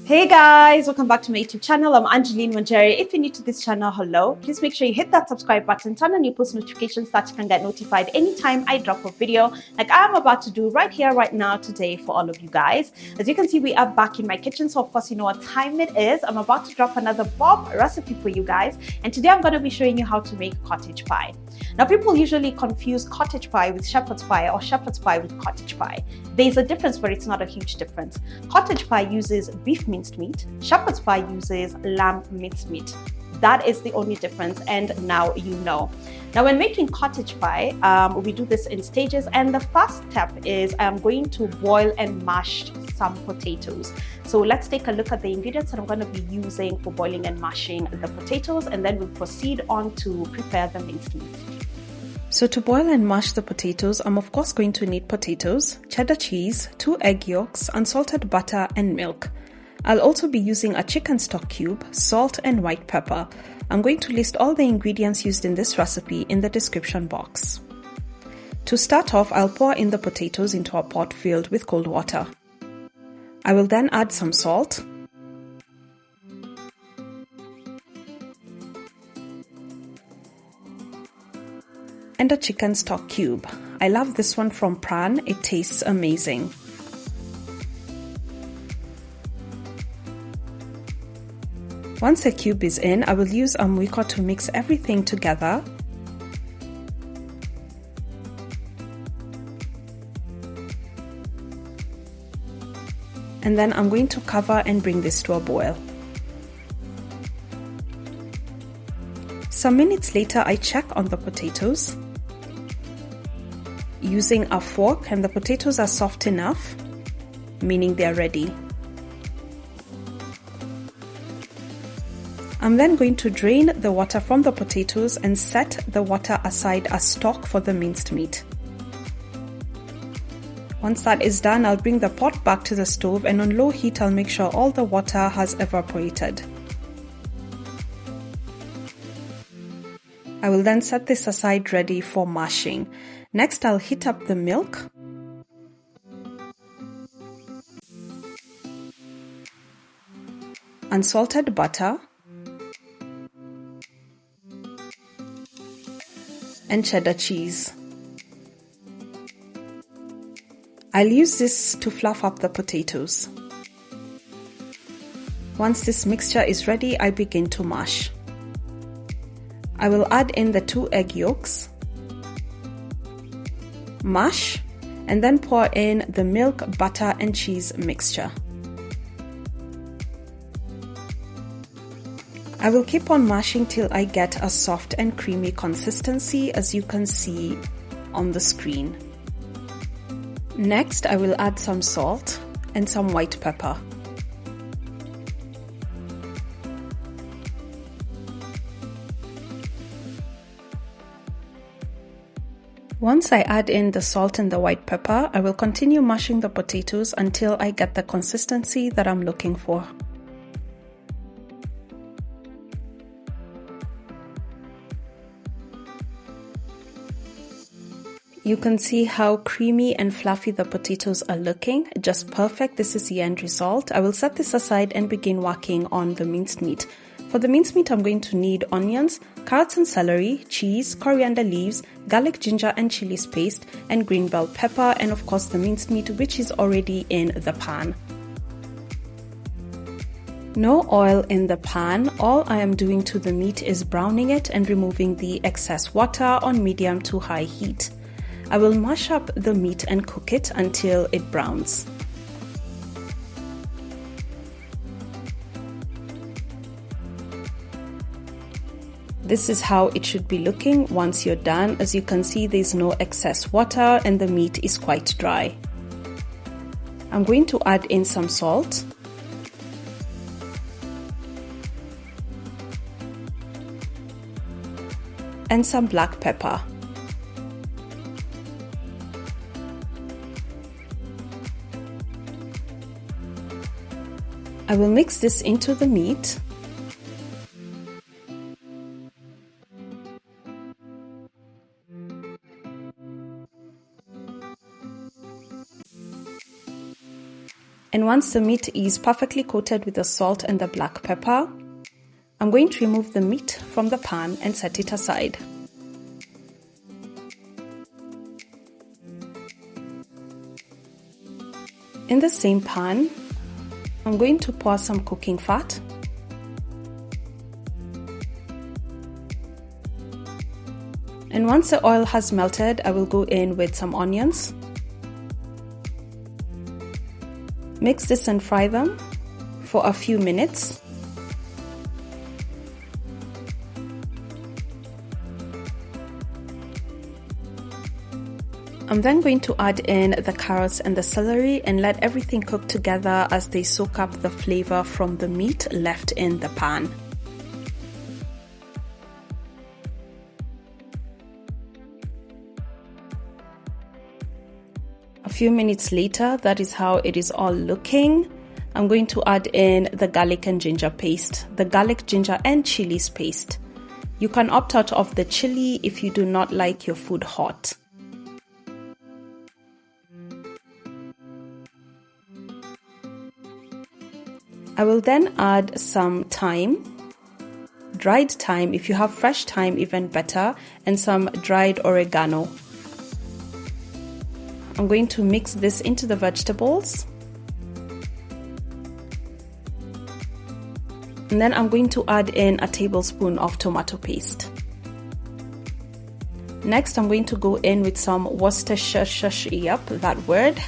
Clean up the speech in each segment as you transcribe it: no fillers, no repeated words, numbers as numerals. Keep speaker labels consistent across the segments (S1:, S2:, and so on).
S1: Hey guys, welcome back to my YouTube channel. I'm Angeline Wanjeri. If you're new to this channel, hello. Please make sure you hit that subscribe button, turn on your post notifications so that you can get notified anytime I drop a video like I'm about to do right here, right now, today for all of you guys. As you can see, we are back in my kitchen. So of course, you know what time it is. I'm about to drop another bomb recipe for you guys. And today I'm going to be showing you how to make cottage pie. Now, people usually confuse cottage pie with shepherd's pie or shepherd's pie with cottage pie. There's a difference, but it's not a huge difference. Cottage pie uses beef minced meat. Shepherd's pie uses lamb minced meat. That is the only difference, and now you know. Now, when making cottage pie, we do this in stages, and the first step is I'm going to boil and mash some potatoes. So let's take a look at the ingredients that I'm going to be using for boiling and mashing the potatoes, and then we'll proceed on to prepare the minced meat.
S2: So to boil and mash the potatoes, I'm of course going to need potatoes, cheddar cheese, 2 egg yolks, unsalted butter and milk. I'll also be using a chicken stock cube, salt and white pepper. I'm going to list all the ingredients used in this recipe in the description box. To start off, I'll pour in the potatoes into a pot filled with cold water. I will then add some salt, and a chicken stock cube. I love this one from Pran, it tastes amazing. Once the cube is in, I will use a mwiko to mix everything together. And then I'm going to cover and bring this to a boil. Some minutes later, I check on the potatoes using a fork, and the potatoes are soft enough, meaning they are ready. I'm then going to drain the water from the potatoes and set the water aside as stock for the minced meat. Once that is done, I'll bring the pot back to the stove, and on low heat I'll make sure all the water has evaporated. I will then set this aside ready for mashing. Next, I'll heat up the milk. Unsalted butter. And cheddar cheese. I'll use this to fluff up the potatoes. Once this mixture is ready, I begin to mash. I will add in the 2 egg yolks, mash, and then pour in the milk, butter and cheese mixture. I will keep on mashing till I get a soft and creamy consistency, as you can see on the screen. Next, I will add some salt and some white pepper. Once I add in the salt and the white pepper, I will continue mashing the potatoes until I get the consistency that I'm looking for. You can see how creamy and fluffy the potatoes are looking, just perfect. This is the end result. I will set this aside and begin working on the minced meat. For the minced meat, I'm going to need onions, carrots and celery, cheese, coriander leaves, garlic, ginger and chillies paste, and green bell pepper, and of course the minced meat, which is already in the pan. No oil in the pan. All I am doing to the meat is browning it and removing the excess water on medium to high heat. I will mash up the meat and cook it until it browns. This is how it should be looking once you're done. As you can see, there's no excess water and the meat is quite dry. I'm going to add in some salt. And some black pepper. I will mix this into the meat. And once the meat is perfectly coated with the salt and the black pepper, I'm going to remove the meat from the pan and set it aside. In the same pan, I'm going to pour some cooking fat. And once the oil has melted, I will go in with some onions. Mix this and fry them for a few minutes. I'm then going to add in the carrots and the celery and let everything cook together as they soak up the flavor from the meat left in the pan. A few minutes later, that is how it is all looking. I'm going to add in the garlic and ginger paste, the garlic, ginger and chilies paste. You can opt out of the chili if you do not like your food hot. I will then add some thyme, dried thyme, if you have fresh thyme even better, and some dried oregano. I'm going to mix this into the vegetables. And then I'm going to add in a tablespoon of tomato paste. Next, I'm going to go in with some Worcestershire, yep, that word.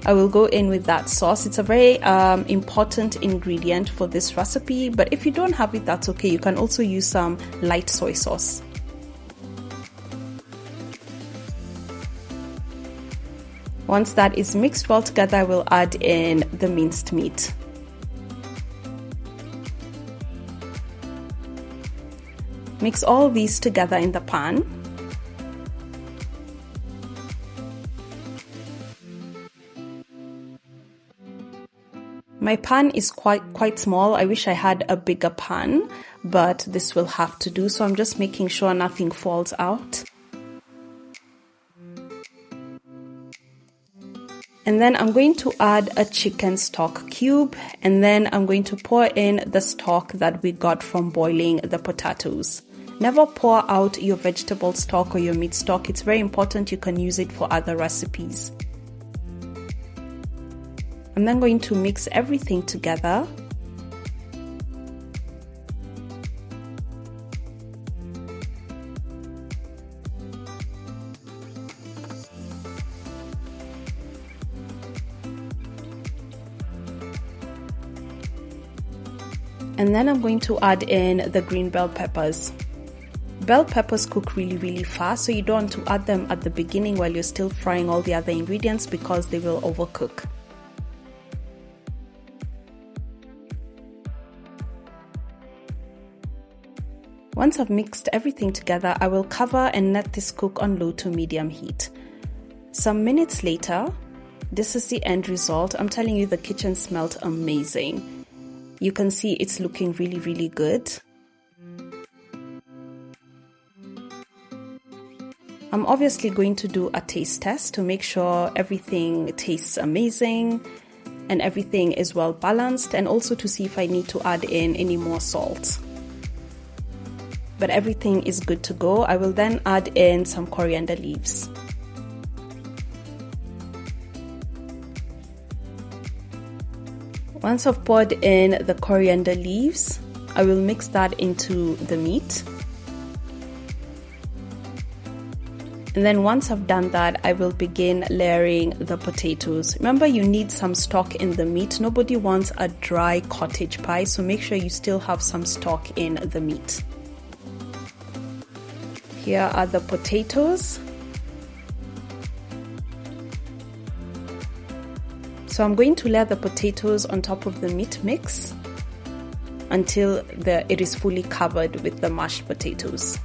S2: I will go in with that sauce. It's a very important ingredient for this recipe, but if you don't have it, that's okay. You can also use some light soy sauce. Once that is mixed well together, I will add in the minced meat. Mix all these together in the pan. My pan is quite small. I wish I had a bigger pan, but this will have to do. So I'm just making sure nothing falls out. And then I'm going to add a chicken stock cube, and then I'm going to pour in the stock that we got from boiling the potatoes. Never pour out your vegetable stock or your meat stock. It's very important. You can use it for other recipes. I'm then going to mix everything together. And then I'm going to add in the green bell peppers. Bell peppers cook really fast, so you don't want to add them at the beginning while you're still frying all the other ingredients because they will overcook. Once I've mixed everything together, I will cover and let this cook on low to medium heat. Some minutes later, this is the end result. I'm telling you, the kitchen smelled amazing. You can see it's looking really good. I'm obviously going to do a taste test to make sure everything tastes amazing and everything is well balanced, and also to see if I need to add in any more salt. But everything is good to go. I will then add in some coriander leaves. Once I've poured in the coriander leaves, I will mix that into the meat. And then once I've done that, I will begin layering the potatoes. Remember, you need some stock in the meat. Nobody wants a dry cottage pie, so make sure you still have some stock in the meat. Here are the potatoes. So I'm going to layer the potatoes on top of the meat mix until it is fully covered with the mashed potatoes.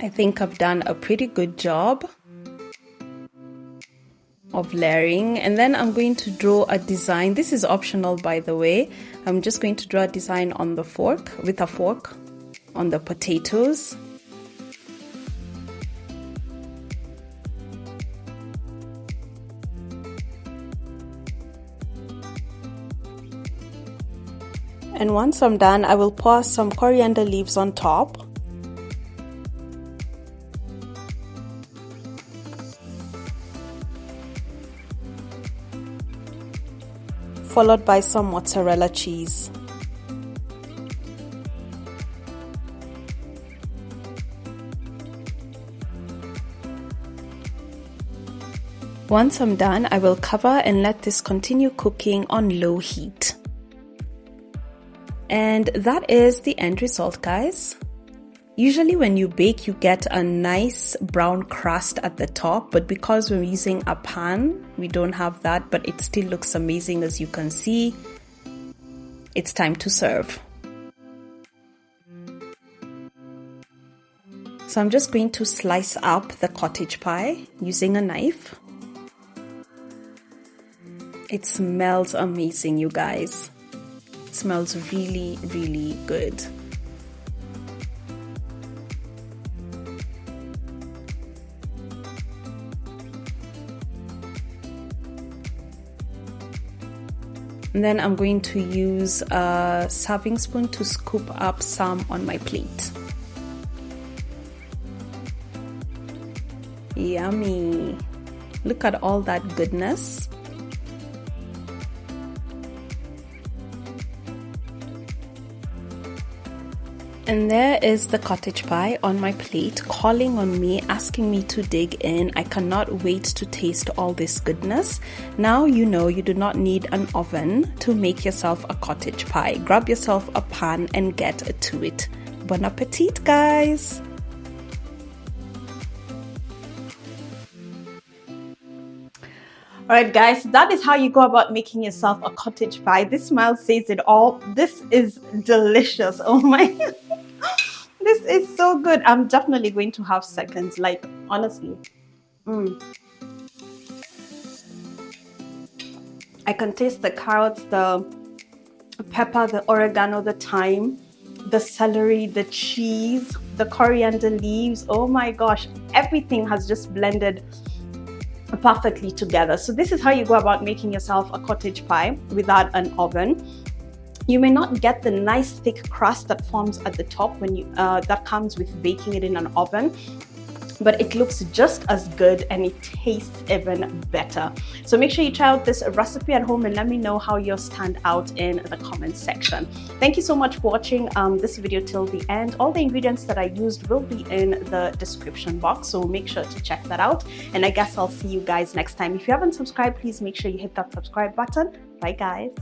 S2: I think I've done a pretty good job. of layering, and then I'm going to draw a design. This is optional, by the way. I'm just going to draw a design on the fork, with a fork, on the potatoes. And once I'm done, I will pour some coriander leaves on top. Followed by some mozzarella cheese. Once I'm done, I will cover and let this continue cooking on low heat. And that is the end result, guys. Usually when you bake, you get a nice brown crust at the top, but because we're using a pan, we don't have that, but it still looks amazing, as you can see. It's time to serve. So I'm just going to slice up the cottage pie using a knife. It smells amazing, you guys. It smells really, really good. And then I'm going to use a serving spoon to scoop up some on my plate. Yummy! Look at all that goodness. And there is the cottage pie on my plate, calling on me, asking me to dig in. I cannot wait to taste all this goodness. Now you know you do not need an oven to make yourself a cottage pie. Grab yourself a pan and get to it. Bon appetit, guys!
S1: Alright guys, that is how you go about making yourself a cottage pie. This smell says it all. This is delicious. Oh my this is so good. I'm definitely going to have seconds, like honestly. I can taste the carrots, the pepper, the oregano, the thyme, the celery, the cheese, the coriander leaves. Oh my gosh, everything has just blended perfectly together. So this is how you go about making yourself a cottage pie without an oven. You may not get the nice thick crust that forms at the top when you that comes with baking it in an oven, but it looks just as good and it tastes even better. So make sure you try out this recipe at home and let me know how yours stand out in the comments section. Thank you so much for watching this video till the end. All the ingredients that I used will be in the description box, so make sure to check that out. And I guess I'll see you guys next time. If you haven't subscribed, please make sure you hit that subscribe button. Bye guys.